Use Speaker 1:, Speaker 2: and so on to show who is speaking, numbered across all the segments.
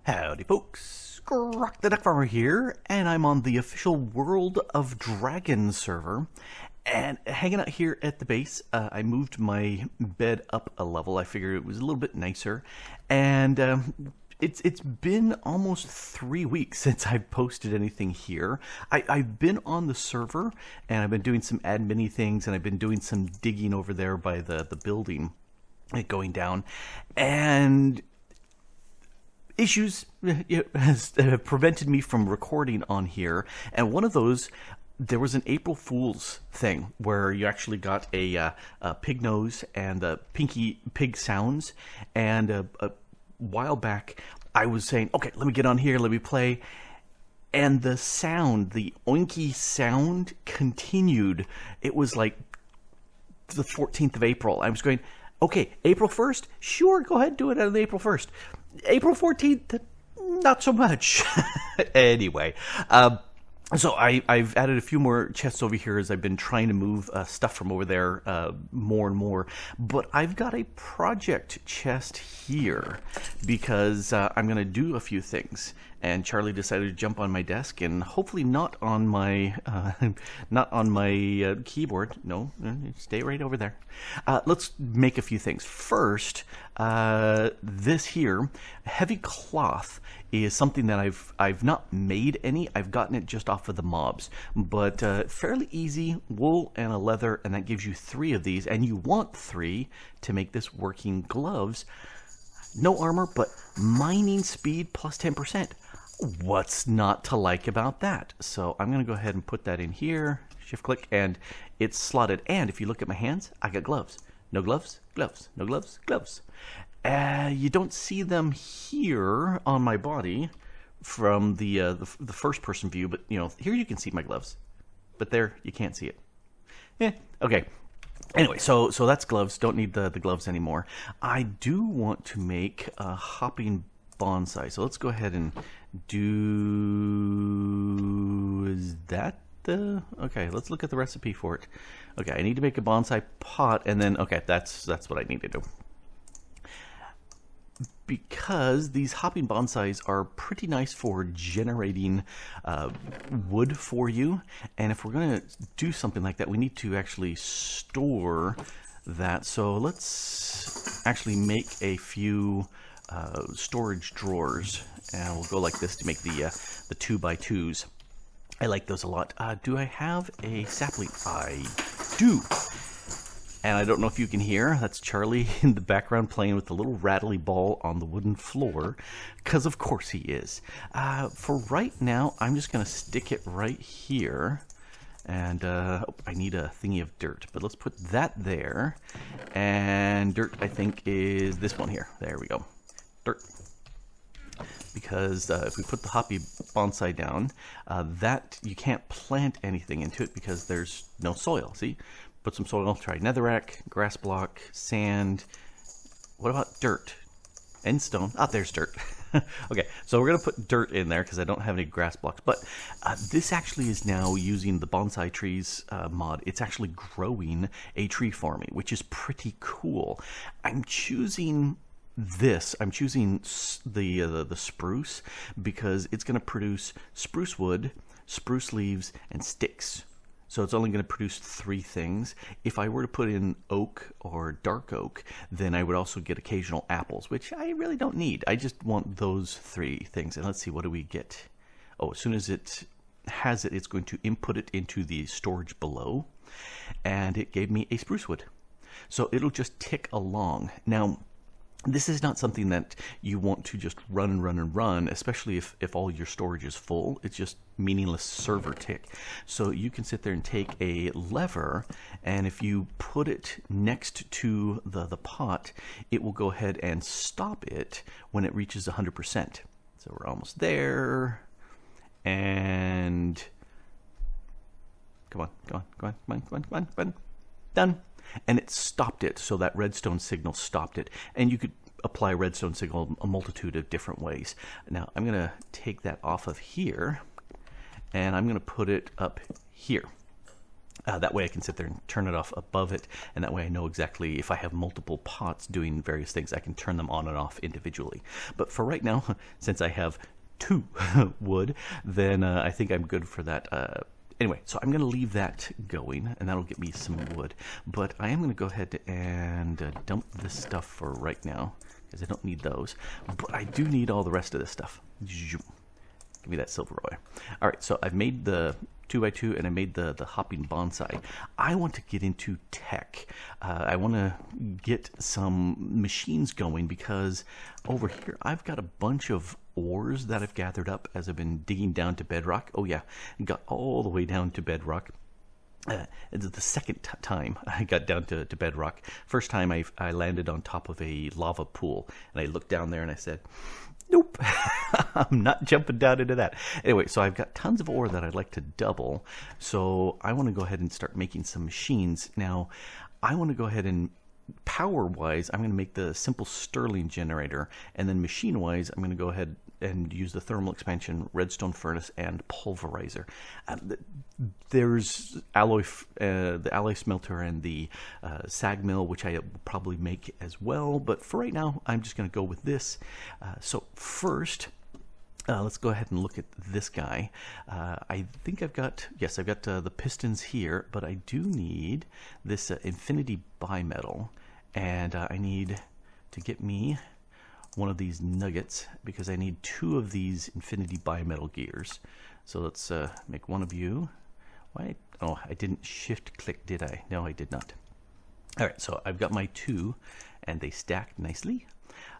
Speaker 1: Howdy folks, Grok the DuckFarmer here, and I'm on the official World of Dragons server, and hanging out here at the base. I moved my bed up a level. I figured it was a little bit nicer, and it's been almost 3 weeks since I've posted anything here. I've been on the server, and I've been doing some admin-y things, and I've been doing some digging over there by the building going down, and issues has prevented me from recording on here, and one of those, there was an April Fool's thing where you actually got a pig nose and pinky pig sounds, and a while back I was saying, okay, let me get on here, let me play, and the sound, the oinky sound continued. It was like the 14th of April. I was going, okay, April 1st? Sure, go ahead, do it on April 1st. April 14th? Not so much. Anyway, so I've added a few more chests over here as I've been trying to move stuff from over there more and more. But I've got a project chest here because I'm going to do a few things. And Charlie decided to jump on my desk, and hopefully not on my keyboard. No, stay right over there. Let's make a few things. First, this here, heavy cloth, is something that I've not made any. I've gotten it just off of the mobs, but fairly easy. Wool and a leather, and that gives you 3 of these, and you want 3 to make this working gloves. No armor, but mining speed plus 10%. What's not to like about that? So I'm going to go ahead and put that in here, shift click, and it's slotted. And if you look at my hands, I got gloves. No gloves, gloves, no gloves, gloves. You don't see them here on my body from the first person view, but you know, here you can see my gloves, but there you can't see it. Okay. Anyway, so that's gloves. Don't need the gloves anymore. I do want to make a hopping bonsai, so let's go ahead and do, is that the, okay, let's look at the recipe for it. Okay, I need to make a bonsai pot, and then, okay, that's what I need to do. Because these hopping bonsais are pretty nice for generating wood for you, and if we're going to do something like that, we need to actually store that. So let's actually make a few storage drawers, and we'll go like this to make the 2x2s. I like those a lot. Do I have a sapling? I do. And I don't know if you can hear, that's Charlie in the background playing with the little rattly ball on the wooden floor, because of course he is. For right now, I'm just going to stick it right here. And I need a thingy of dirt, but let's put that there. And dirt, I think, is this one here. There we go. Dirt. Because if we put the hoppy bonsai down, that you can't plant anything into it because there's no soil. See? Put some soil, try netherrack, grass block, sand. What about dirt? And stone. Ah, there's dirt. Okay, so we're going to put dirt in there because I don't have any grass blocks. But this actually is now using the Bonsai Trees mod. It's actually growing a tree for me, which is pretty cool. I'm choosing this. I'm choosing the spruce because it's going to produce spruce wood, spruce leaves, and sticks. So it's only going to produce 3 things. If I were to put in oak or dark oak, then I would also get occasional apples, which I really don't need. I just want those 3 things. And let's see, what do we get? Oh, as soon as it has it, it's going to input it into the storage below. And it gave me a spruce wood. So it'll just tick along. Now, this is not something that you want to just run and run and run, especially if all your storage is full. It's just meaningless server tick. So you can sit there and take a lever, and if you put it next to the pot, it will go ahead and stop it when it reaches 100%. So we're almost there, and come on, come on, come on, come on, come on, come on, come on. Done. And it stopped it, so that redstone signal stopped it. And you could apply redstone signal a multitude of different ways. Now, I'm going to take that off of here, and I'm going to put it up here. That way I can sit there and turn it off above it, and that way I know exactly if I have multiple pots doing various things, I can turn them on and off individually. But for right now, since I have 2 wood, then I think I'm good for that. Anyway, so I'm going to leave that going, and that'll get me some wood. But I am going to go ahead and dump this stuff for right now, because I don't need those. But I do need all the rest of this stuff. Give me that silver ore. All right, so I've made the 2x2 and I made the hopping bonsai. I want to get into tech. I want to get some machines going, because over here I've got a bunch of ores that I've gathered up as I've been digging down to bedrock. Oh yeah, got all the way down to bedrock. It's the second time I got down to bedrock. First time I landed on top of a lava pool, and I looked down there and I said, nope, I'm not jumping down into that. Anyway, so I've got tons of ore that I'd like to double, so I want to go ahead and start making some machines. Now, I want to go ahead and, power-wise, I'm going to make the simple Stirling generator, and then machine-wise, I'm going to go ahead and use the thermal expansion, Redstone Furnace, and Pulverizer. There's the Alloys Smelter and the sag mill, which I will probably make as well, but for right now, I'm just going to go with this. So first, let's go ahead and look at this guy. I think I've got the pistons here, but I do need this infinity bimetal, and I need to get me one of these nuggets, because I need 2 of these infinity bimetal gears. So let's make one of you. Why? Oh, I didn't shift click, did I? No, I did not. All right, so I've got my 2, and they stack nicely.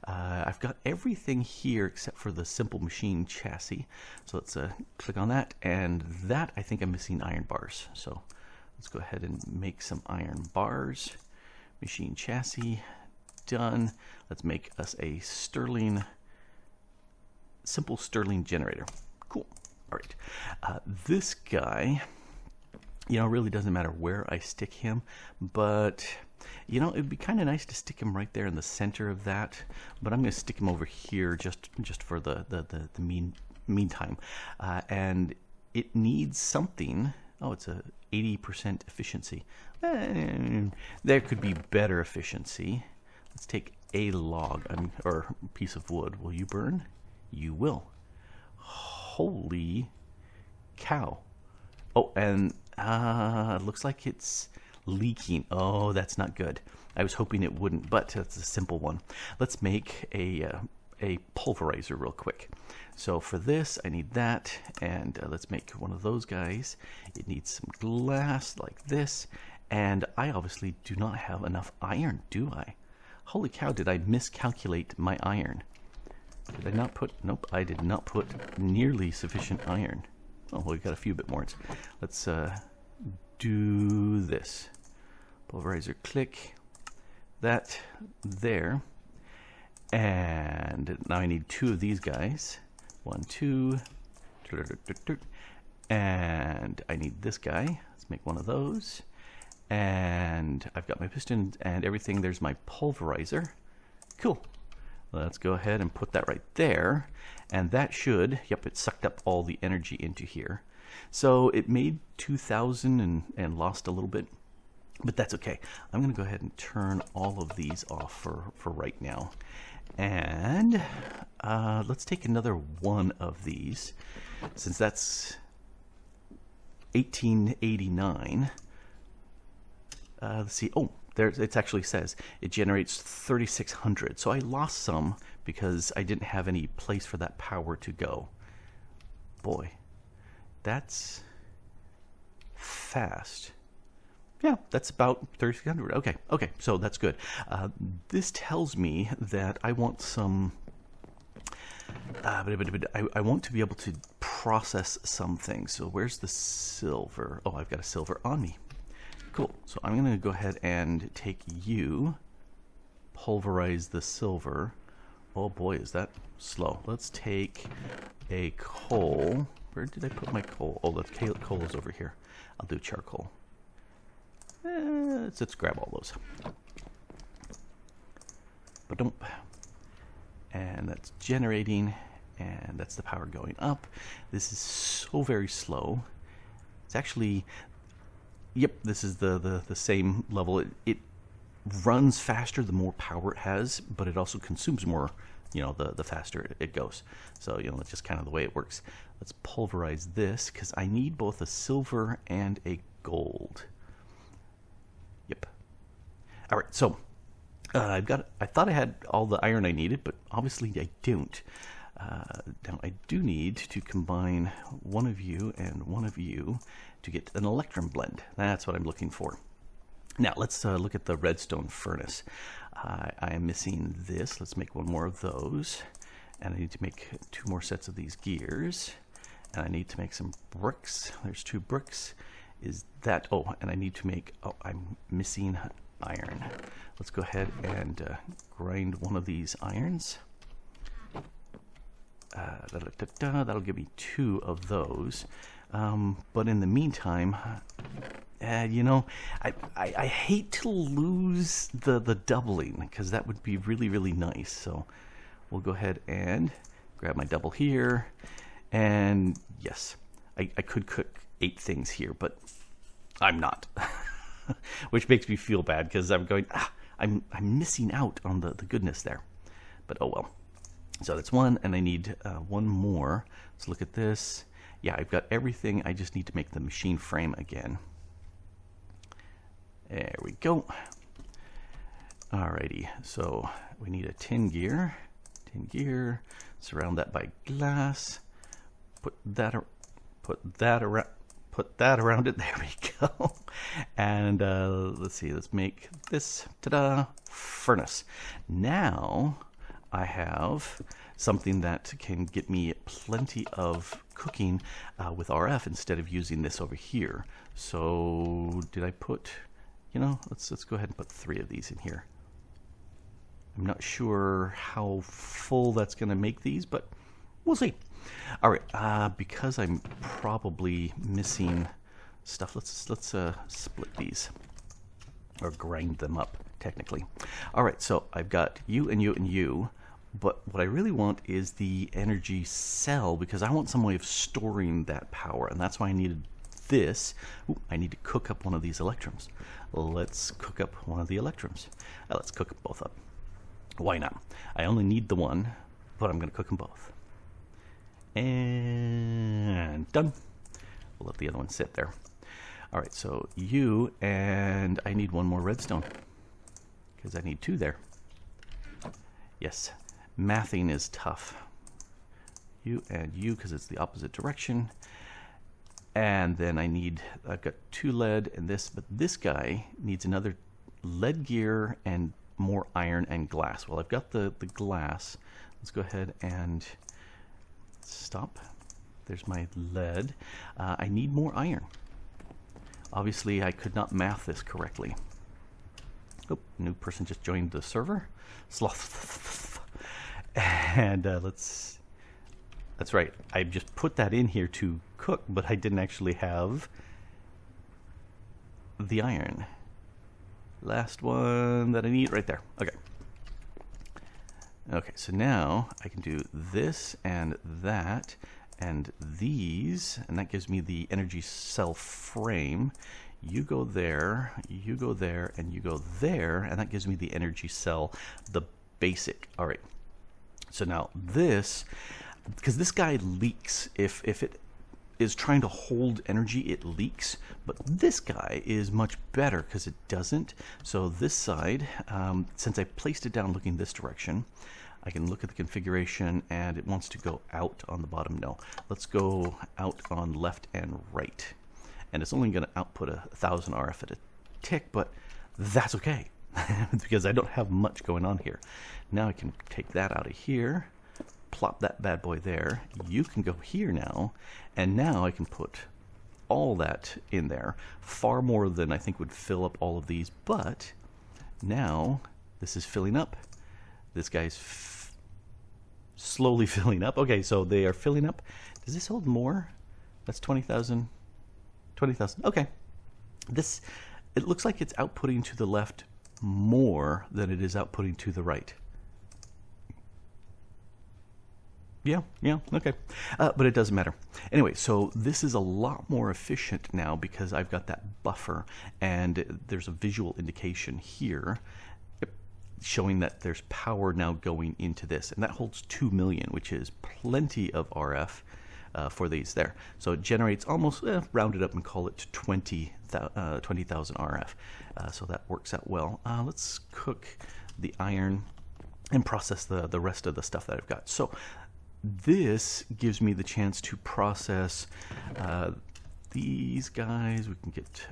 Speaker 1: I've got everything here except for the simple machine chassis. So let's click on that, and that I think I'm missing iron bars. So let's go ahead and make some iron bars. Machine chassis, done. Let's make us a simple Stirling generator. Cool. All right. This guy, it really doesn't matter where I stick him, but it'd be kind of nice to stick him right there in the center of that, but I'm going to stick him over here just for the meantime. And it needs something. Oh, it's a 80% efficiency. There could be better efficiency. Let's take a log or piece of wood. Will you burn? You will. Holy cow. Oh, and it looks like it's leaking. Oh, that's not good. I was hoping it wouldn't, but that's a simple one. Let's make a pulverizer real quick. So for this, I need that, and let's make one of those guys. It needs some glass like this, and I obviously do not have enough iron, do I? Holy cow, did I miscalculate my iron? Did I not put, nope, I did not put nearly sufficient iron. Oh, well, we got a few bit more. Let's do this. Pulverizer, click that there. And now I need 2 of these guys. 1, 2. And I need this guy. Let's make one of those. And I've got my piston and everything. There's my pulverizer. Cool. Let's go ahead and put that right there. And that should, yep, it sucked up all the energy into here. So it made 2,000 and lost a little bit. But that's okay. I'm going to go ahead and turn all of these off for right now. And let's take another one of these, since that's 1889. Let's see. Oh, there it actually says it generates 3,600. So I lost some because I didn't have any place for that power to go. Boy, that's fast. Yeah, that's about 3,600. Okay, so that's good. This tells me that I want some. I want to be able to process some things. So where's the silver? Oh, I've got a silver on me. Cool. So I'm going to go ahead and take you, pulverize the silver. Oh boy, is that slow. Let's take a coal. Where did I put my coal? Oh, the coal is over here. I'll do charcoal. Let's grab all those. Ba-dump. And that's generating, and that's the power going up. This is so very slow. It's actually, Yep, this is the same level. It runs faster the more power it has, but it also consumes more, the faster it goes. So, it's just kind of the way it works. Let's pulverize this, because I need both a silver and a gold. Yep. All right, so I thought I had all the iron I needed, but obviously I don't. Now I do need to combine one of you and one of you to get an electrum blend. That's what I'm looking for. Now let's look at the Redstone Furnace. I am missing this. Let's make one more of those. And I need to make 2 more sets of these gears. And I need to make some bricks. There's 2 bricks. Is that, oh, and I need to make, I'm missing iron. Let's go ahead and grind one of these irons. That'll give me 2 of those. But in the meantime, I hate to lose the doubling, because that would be really, really nice. So we'll go ahead and grab my double here. And yes, I could cook 8 things here, but I'm not. Which makes me feel bad, because I'm going, I'm missing out on the goodness there. But oh well. So that's 1, and I need 1 more. Let's look at this. Yeah, I've got everything. I just need to make the machine frame again. There we go. Alrighty, so we need a tin gear. Tin gear. Surround that by glass. Put that around it. There we go. And let's see. Let's make this. Ta-da! Furnace. Now I have something that can get me plenty of cooking with RF instead of using this over here. So did I put, let's go ahead and put 3 of these in here. I'm not sure how full that's going to make these, but we'll see. All right, because I'm probably missing stuff, let's split these, or grind them up technically. All right, so I've got you and you and you. But what I really want is the energy cell, because I want some way of storing that power, and that's why I needed this. Ooh, I need to cook up one of these electrums. Let's cook up one of the electrums. Let's cook both up. Why not? I only need the one, but I'm going to cook them both. And done. We'll let the other one sit there. All right, so you, and I need 1 more redstone, because I need 2 there. Yes. Mathing is tough. You and you, because it's the opposite direction. And then I've got 2 lead and this, but this guy needs another lead gear and more iron and glass. Well, I've got the glass. Let's go ahead and stop. There's my lead. I need more iron. Obviously, I could not math this correctly. Oh, new person just joined the server. Sloth. And that's right. I just put that in here to cook, but I didn't actually have the iron. Last one that I need right there. Okay. Okay, so now I can do this and that and these, and that gives me the energy cell frame. You go there, you go there, and you go there, and that gives me the energy cell, the basic. All right. So now this, because this guy leaks, if it is trying to hold energy, it leaks, but this guy is much better because it doesn't. So this side, since I placed it down looking this direction, I can look at the configuration and it wants to go out on the bottom. No, let's go out on left and right. And it's only going to output 1,000 RF at a tick, but that's okay. Because I don't have much going on here. Now I can take that out of here, plop that bad boy there. You can go here now, and now I can put all that in there. Far more than I think would fill up all of these, but now this is filling up. This guy's slowly filling up. Okay, so they are filling up. Does this hold more? That's 20,000. 20,000. Okay. It looks like it's outputting to the left more than it is outputting to the right. Yeah, okay. But it doesn't matter. Anyway, so this is a lot more efficient now because I've got that buffer, and there's a visual indication here showing that there's power now going into this, and that holds 2 million, which is plenty of RF for these there. So it generates almost, round it up and call it 20,000 RF. So that works out well. Let's cook the iron and process the rest of the stuff that I've got. So this gives me the chance to process these guys. We can get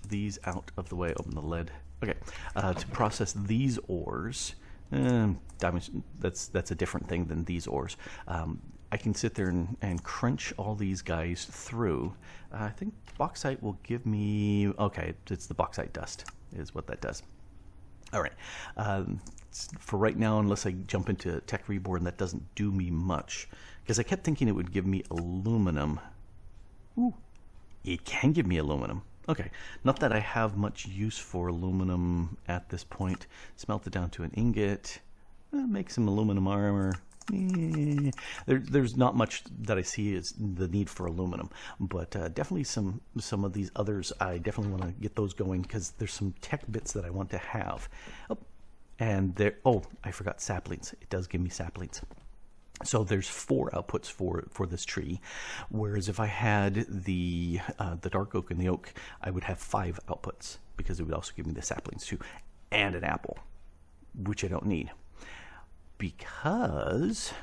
Speaker 1: these out of the way. Open the lead. Okay, to process these ores. Diamonds, that's a different thing than these ores. I can sit there and crunch all these guys through. I think bauxite will give me, okay, it's the bauxite dust is what that does. All right, for right now, unless I jump into Tech Reborn, that doesn't do me much, because I kept thinking it would give me aluminum. Ooh, it can give me aluminum. Okay, not that I have much use for aluminum at this point. Smelt it down to an ingot, make some aluminum armor. There's not much that I see as the need for aluminum, but definitely some of these others, I definitely want to get those going because there's some tech bits that I want to have. Oh, and there, oh, I forgot saplings. It does give me saplings. So there's 4 outputs for this tree, whereas if I had the dark oak and the oak, I would have 5 outputs because it would also give me the saplings too, and an apple, which I don't need because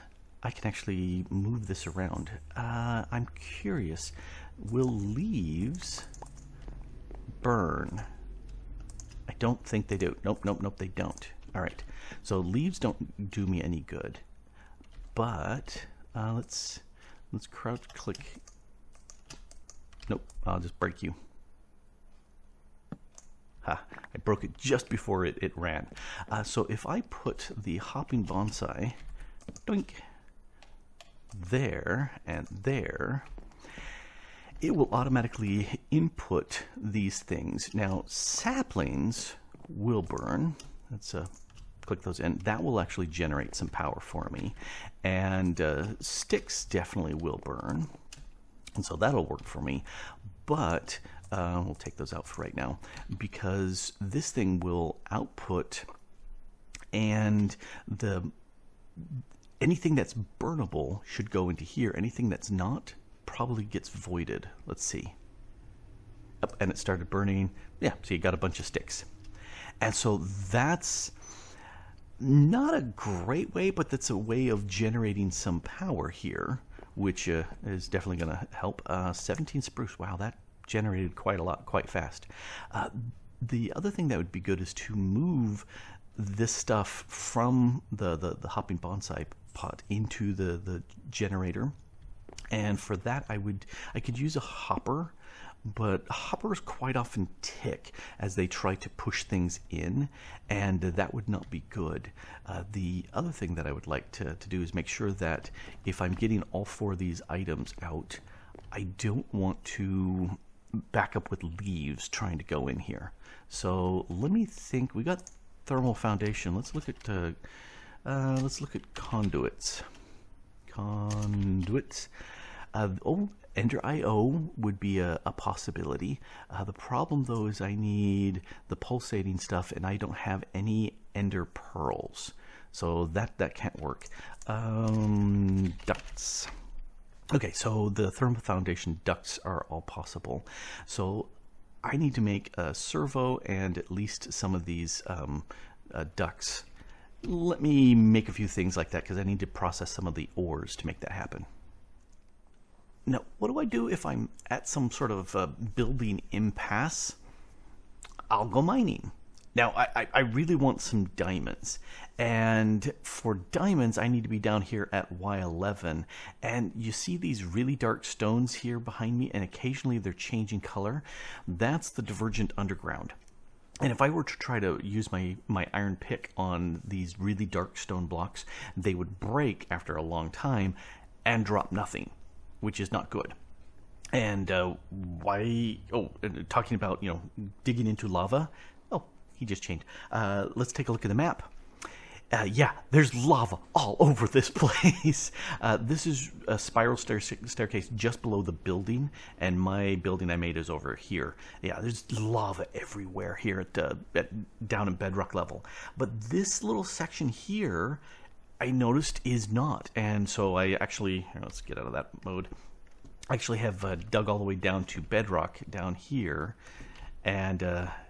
Speaker 1: I can actually move this around. I'm curious, will leaves burn? I don't think they do. Nope, they don't. All right, so leaves don't do me any good. But let's crouch click. Nope, I'll just break you. Ha, I broke it just before it ran. So if I put the hopping bonsai, doink, there and there, it will automatically input these things. Now saplings will burn. Let's click those in. That will actually generate some power for me, and sticks definitely will burn, and so that'll work for me. But we'll take those out for right now because this thing will output, and anything that's burnable should go into here. Anything that's not probably gets voided. Let's see. Yep, and it started burning. Yeah, so you got a bunch of sticks, and so that's not a great way, but that's a way of generating some power here, which is definitely going to help. 17 spruce, wow, that generated quite a lot, quite fast. The other thing that would be good is to move this stuff from the hopping bonsai pot into the generator, and for that I could use a hopper. But hoppers quite often tick as they try to push things in, and that would not be good. The other thing that I would like to do is make sure that if I'm getting all 4 of these items out, I don't want to back up with leaves trying to go in here. So let me think. We got thermal foundation. Let's look at conduits. Conduits. Ender IO would be a possibility. The problem though is I need the pulsating stuff, and I don't have any ender pearls, so that can't work. Ducts. Okay, so the thermal foundation ducts are all possible. So I need to make a servo and at least some of these ducts. Let me make a few things like that because I need to process some of the ores to make that happen. Now, what do I do if I'm at some sort of building impasse? I'll go mining. Now, I really want some diamonds. And for diamonds, I need to be down here at Y11. And you see these really dark stones here behind me, and occasionally they're changing color. That's the divergent underground. And if I were to try to use my iron pick on these really dark stone blocks, they would break after a long time and drop nothing, which is not good. And why? Oh, talking about, digging into lava. Oh, he just changed. Let's take a look at the map. Yeah, there's lava all over this place. This is a spiral staircase just below the building, and my building I made is over here. Yeah, there's lava everywhere here down in bedrock level. But this little section here, I noticed, is not. And so I actually, here, let's get out of that mode. I actually have dug all the way down to bedrock down here. And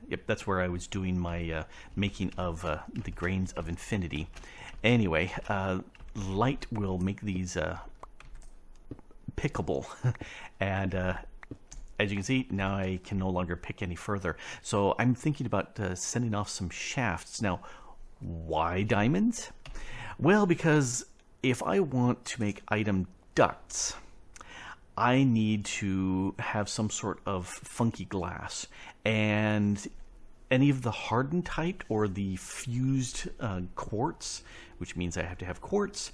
Speaker 1: yep, that's where I was doing my making of the Grains of Infinity. Anyway, light will make these pickable. And as you can see, now I can no longer pick any further. So I'm thinking about sending off some shafts. Now, why diamonds? Well, because if I want to make item ducts, I need to have some sort of funky glass, and any of the hardened type or the fused quartz, which means I have to have quartz.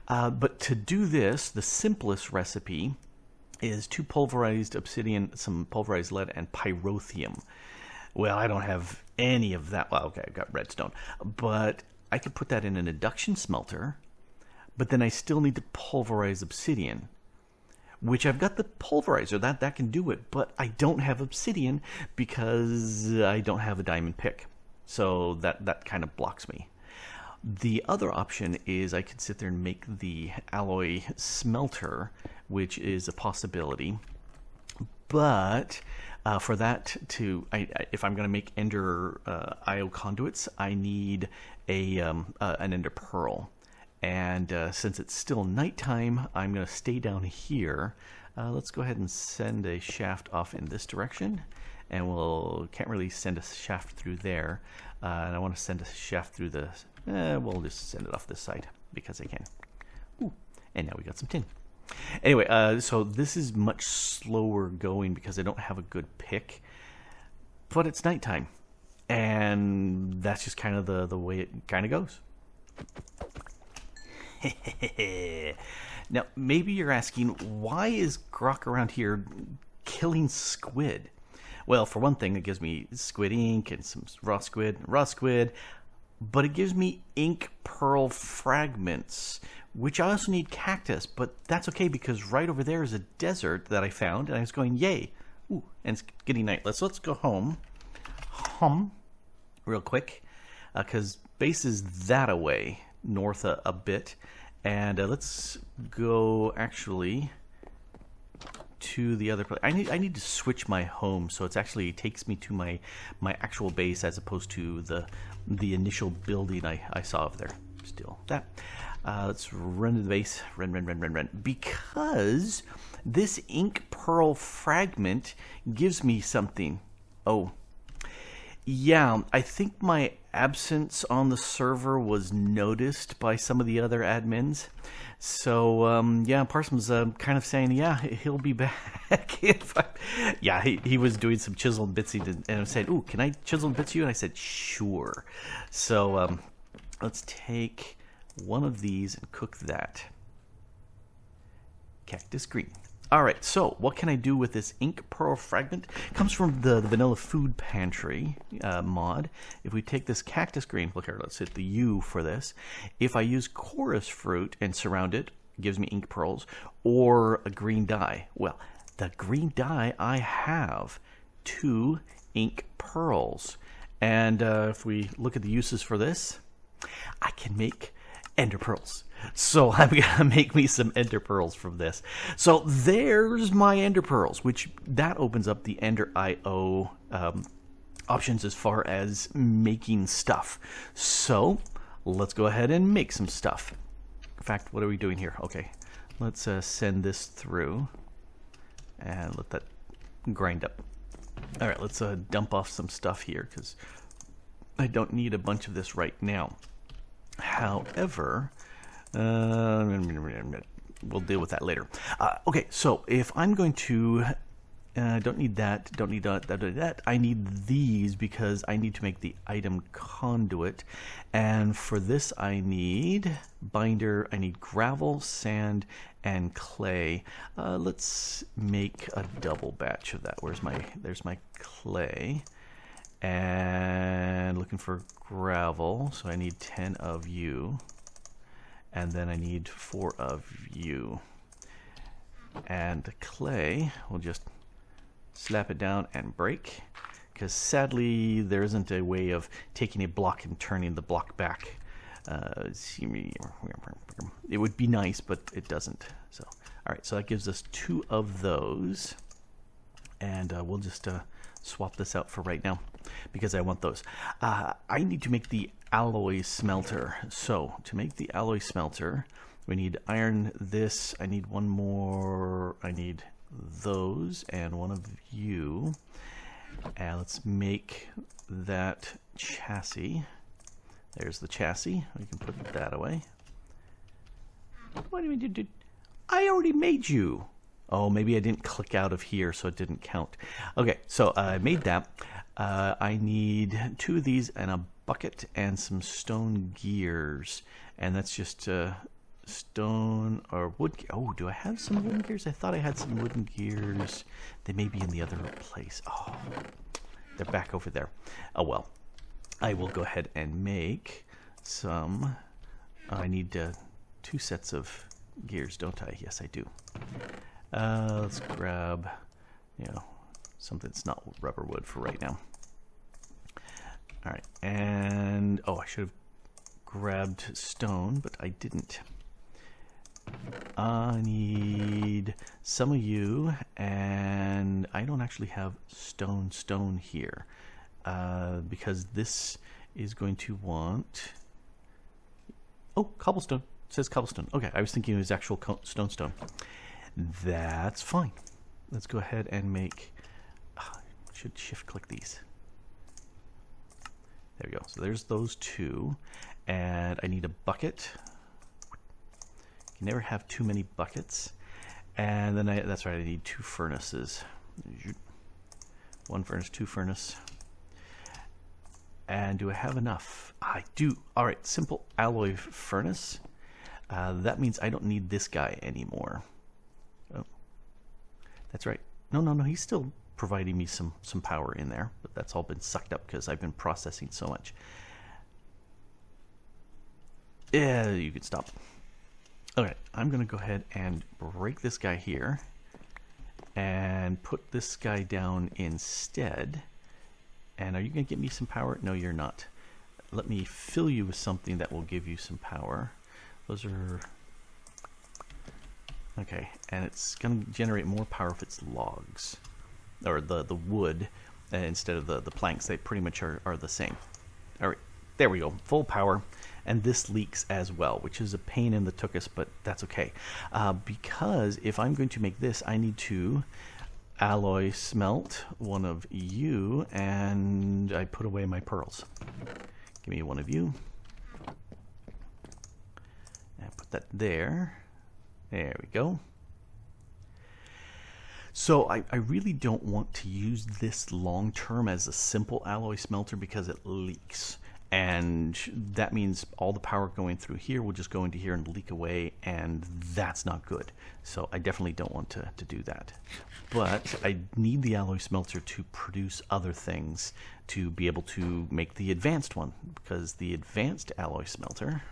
Speaker 1: But to do this, the simplest recipe is 2 pulverized obsidian, some pulverized lead, and pyrotheum. Well, I don't have any of that. Well, okay, I've got redstone, but I could put that in an induction smelter, but then I still need to pulverize obsidian, which I've got the pulverizer, that can do it, but I don't have obsidian because I don't have a diamond pick. So that kind of blocks me. The other option is I could sit there and make the alloy smelter, which is a possibility. But for that to, if I'm going to make ender Io Conduits, I need an ender pearl. And since it's still nighttime, I'm going to stay down here. Let's go ahead and send a shaft off in this direction. And can't really send a shaft through there. And I want to send a shaft through the, we'll just send it off this side because I can. Ooh, and now we got some tin. Anyway, so this is much slower going because I don't have a good pick. But it's nighttime. And that's just kind of the way it kind of goes. Now, maybe you're asking, why is Grok around here killing squid? Well, for one thing, it gives me squid ink and some raw squid, but it gives me ink pearl fragments, which I also need cactus, but that's okay because right over there is a desert that I found, and I was going, yay. Ooh, and it's getting night. Let's go home. Real quick, because base is that away. North a bit, and let's go actually to the other place. I need to switch my home so it actually takes me to my actual base as opposed to the initial building I saw over there. Still that. Let's run to the base. Run. Because this ink pearl fragment gives me something. Oh. Yeah, I think my absence on the server was noticed by some of the other admins. So, yeah, Parsons kind of saying, yeah, he'll be back. Yeah, he was doing some chisel and bitsy and I said, ooh, can I chisel and bits you? And I said, sure. So, let's take one of these and cook that. Cactus green. All right, so what can I do with this ink pearl fragment? It comes from the vanilla food pantry mod. If we take this cactus green, look here, let's hit the U for this. If I use chorus fruit and surround it, it gives me ink pearls, or a green dye. Well, the green dye, I have 2 ink pearls. And if we look at the uses for this, I can make ender pearls. So I'm going to make me some ender pearls from this. So there's my ender pearls, which that opens up the ender IO options as far as making stuff. So let's go ahead and make some stuff. In fact, what are we doing here? Okay, let's send this through and let that grind up. All right, let's dump off some stuff here because I don't need a bunch of this right now. However, we'll deal with that later. Okay, so if I'm going to, don't need that, don't need that, I need these because I need to make the item conduit. And for this I need binder, I need gravel, sand, and clay. Let's make a double batch of that. There's my clay. And looking for gravel, so I need 10 of you. And then I need 4 of you. And the clay, we'll just slap it down and break. Because sadly, there isn't a way of taking a block and turning the block back. It would be nice, but it doesn't. So, all right, so that gives us 2 of those. And we'll just swap this out for right now because I want those. I need to make the Alloys Smelter. So to make the Alloy Smelter, we need iron this. I need one more. I need those and one of you. And let's make that chassis. There's the chassis. We can put that away. What do you do? I already made you. Oh, maybe I didn't click out of here, so it didn't count. Okay, so I made that. I need 2 of these and a bucket and some stone gears. And that's just stone or wood. Oh, do I have some wooden gears? I thought I had some wooden gears. They may be in the other place. Oh, they're back over there. Oh, well. I will go ahead and make some. I need 2 sets of gears, don't I? Yes, I do. Let's grab, something that's not rubber wood for right now. All right, and oh, I should have grabbed stone, but I didn't. I need some of you, and I don't actually have stone here, because this is going to want. Oh, cobblestone. It says cobblestone. Okay, I was thinking it was actual stone. That's fine. Let's go ahead and make. Should shift click these. There we go. So there's those 2, and I need a bucket. You never have too many buckets. And then that's right. I need 2 furnaces. 1 furnace, 2 furnace. And do I have enough? I do. All right. Simple alloy furnace. That means I don't need this guy anymore. Oh, that's right. No. He's still providing me some power in there, but that's all been sucked up because I've been processing so much. Yeah, you can stop. Okay, I'm going to go ahead and break this guy here and put this guy down instead. And are you going to get me some power? No, you're not. Let me fill you with something that will give you some power. Those are... Okay, and it's going to generate more power if it's logs. Or the wood instead of the planks. They pretty much are the same. All right, there we go. Full power. And this leaks as well, which is a pain in the tuchus, but that's okay. Because if I'm going to make this, I need to alloy smelt one of you, and I put away my pearls. Give me one of you. And put that there. There we go. So I really don't want to use this long term as a simple alloy smelter because it leaks. And that means all the power going through here will just go into here and leak away, and that's not good. So I definitely don't want to do that. But I need the alloy smelter to produce other things to be able to make the advanced one, because the advanced alloy smelter,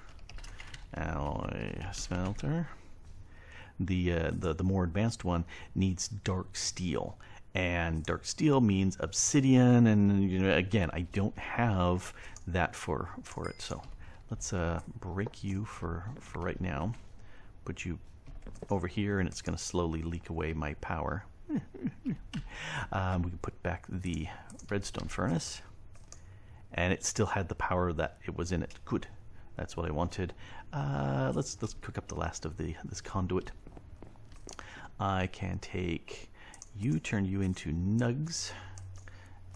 Speaker 1: the more advanced one needs dark steel. And dark steel means obsidian, and again, I don't have that for it. So let's break you for right now. Put you over here, and it's going to slowly leak away my power. We can put back the redstone furnace, and it still had the power that it was in it. Good, that's what I wanted. Let's cook up the last of this conduit. I can take you, turn you into nugs,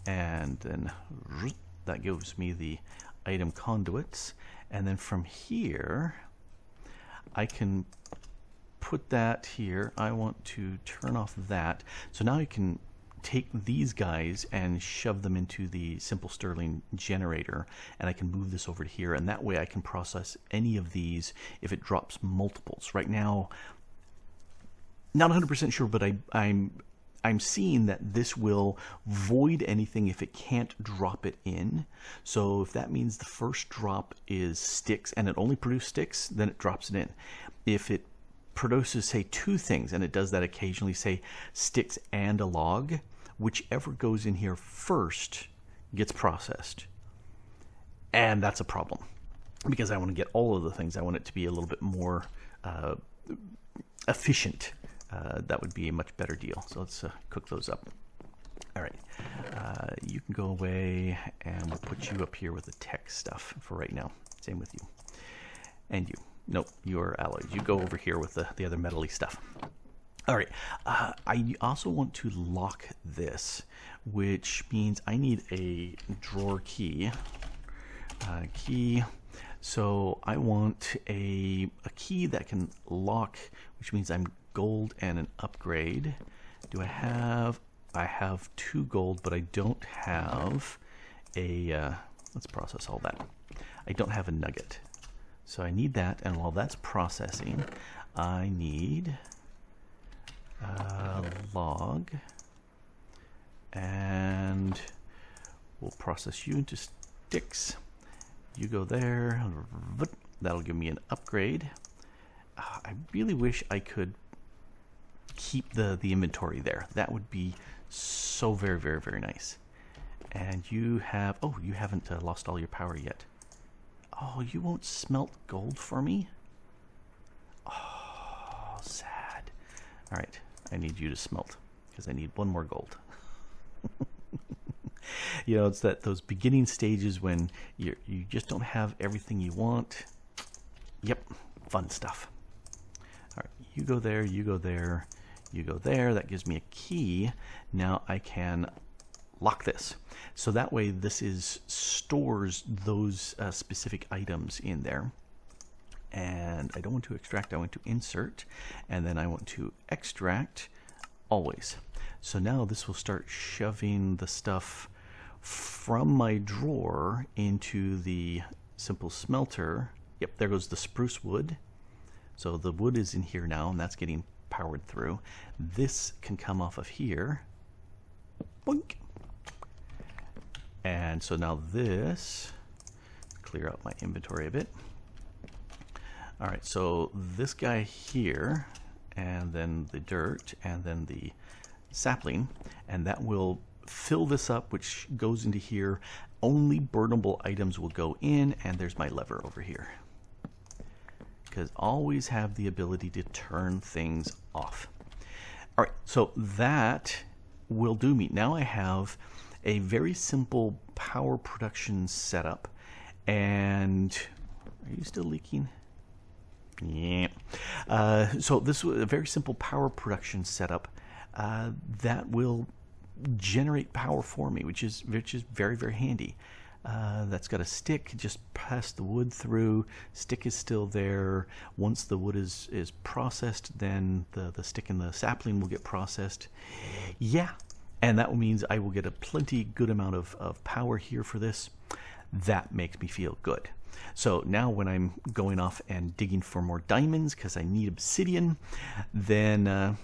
Speaker 1: and then that gives me the item conduits. And then from here, I can put that here. I want to turn off that. So now I can take these guys and shove them into the simple Stirling generator, and I can move this over to here, and that way I can process any of these if it drops multiples. Right now, not 100% sure, but I'm seeing that this will void anything if it can't drop it in. So if that means the first drop is sticks and it only produces sticks, then it drops it in. If it produces, say, 2 things, and it does that occasionally, say sticks and a log, whichever goes in here first gets processed. And that's a problem, because I want to get all of the things. I want it to be a little bit more efficient. That would be a much better deal. So let's cook those up. All right, you can go away, and we'll put you up here with the tech stuff for right now. Same with you. And you. Nope, you're alloys. You go over here with the other metally stuff. All right, I also want to lock this, which means I need a drawer key. So I want a key that can lock, which means I'm gold and an upgrade. Do I have 2 gold, but I don't have a, let's process all that. I don't have a nugget. So I need that, and while that's processing, I need a log, and we'll process you into sticks. You go there, that'll give me an upgrade. I really wish I could keep the inventory there. That would be so very, very, very nice. And you have, oh, you haven't lost all your power yet. Oh, you won't smelt gold for me? Oh, sad. All right, I need you to smelt, because I need 1 more gold. You know, it's those beginning stages when you just don't have everything you want. Yep, fun stuff. All right, you go there, you go there, you go there. That gives me a key. Now I can lock this. So that way this stores those specific items in there. And I don't want to extract, I want to insert, and then I want to extract always. So now this will start shoving the stuff from my drawer into the simple smelter. Yep, there goes the spruce wood. So the wood is in here now, and that's getting powered through. This can come off of here. Boink. And so now this, clear out my inventory a bit. All right, so this guy here, and then the dirt, and then the sapling, and that will fill this up, which goes into here. Only burnable items will go in, and there's my lever over here. Because always have the ability to turn things off. All right, so that will do me. Now I have a very simple power production setup, and are you still leaking? Yeah. So this was a very simple power production setup that will generate power for me, which is very, very handy. That's got a stick, just pass the wood through. Stick is still there. Once the wood is processed, then the stick and the sapling will get processed. Yeah, and that means I will get a plenty good amount of power here for this. That makes me feel good. So now when I'm going off and digging for more diamonds, because I need obsidian, then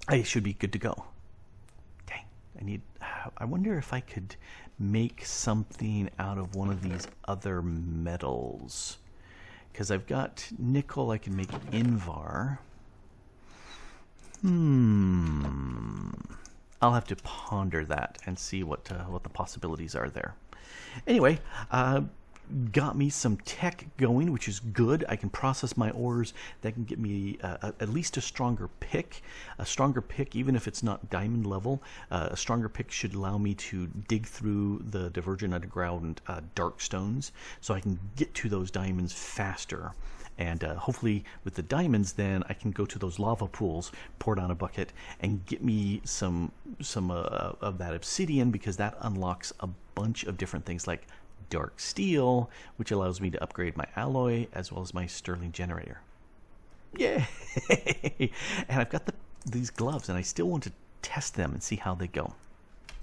Speaker 1: I should be good to go. Dang, I wonder if I could make something out of one of these other metals. Because I've got nickel, I can make Invar. I'll have to ponder that and see what the possibilities are there. Anyway, got me some tech going, which is good. I can process my ores. That can get me at least a stronger pick. A stronger pick, even if it's not diamond level, a stronger pick should allow me to dig through the Divergent Underground dark stones, so I can get to those diamonds faster. And hopefully with the diamonds, then I can go to those lava pools, pour down a bucket, and get me some of that obsidian, because that unlocks a bunch of different things like dark steel, which allows me to upgrade my alloy as well as my Stirling generator. Yay! And I've got these gloves, and I still want to test them and see how they go.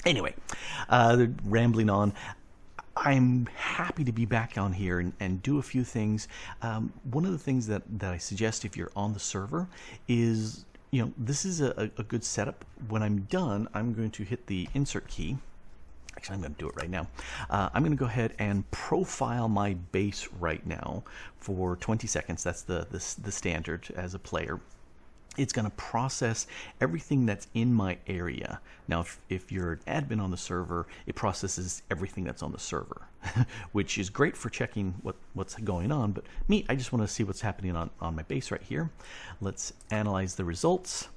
Speaker 1: Anyway, rambling on. I'm happy to be back on here and do a few things. One of the things that I suggest if you're on the server is you know, this is a good setup. When I'm done, I'm going to hit the insert key. Actually, I'm going to do it right now. I'm going to go ahead and profile my base right now for 20 seconds. That's the standard as a player. It's going to process everything that's in my area. Now, if you're an admin on the server, it processes everything that's on the server, which is great for checking what's going on. But me, I just want to see what's happening on my base right here. Let's analyze the results.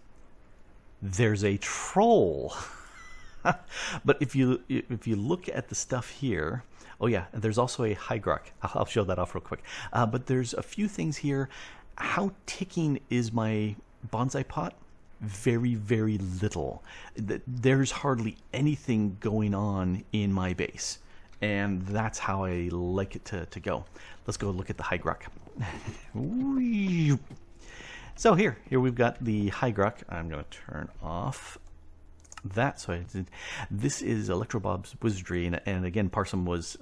Speaker 1: There's a troll. But if you look at the stuff here, oh yeah, there's also a high Grok. I'll show that off real quick. But there's a few things here. How ticking is my bonsai pot? Very, very little. There's hardly anything going on in my base, and that's how I like it to go. Let's go look at the high Grok. So here we've got the high Grok. I'm going to turn off that. So this is Electrobob's Wizardry, and again, Parsum was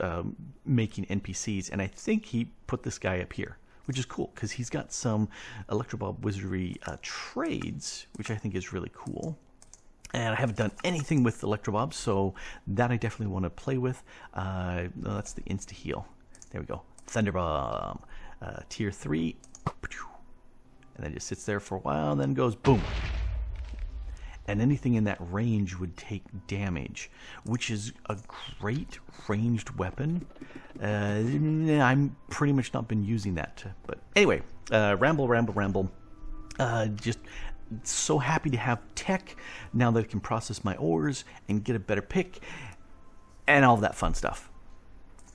Speaker 1: making NPCs, and I think he put this guy up here, which is cool because he's got some Electrobob Wizardry trades, which I think is really cool. And I haven't done anything with Electrobob, so that I definitely want to play with. No, that's the Insta Heal. There we go. Thunderbomb, tier 3, and then just sits there for a while, and then goes boom. And anything in that range would take damage, which is a great ranged weapon. I'm pretty much not been using that. But anyway, ramble. Just so happy to have tech now that it can process my ores and get a better pick and all that fun stuff.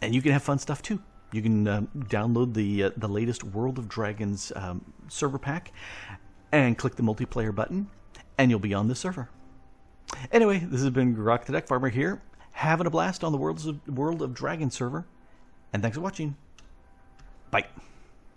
Speaker 1: And you can have fun stuff too. You can download the latest World of Dragons server pack and click the multiplayer button, and you'll be on the server. Anyway, this has been Grok the DuckFarmer here, having a blast on the World of Dragons server, and thanks for watching. Bye.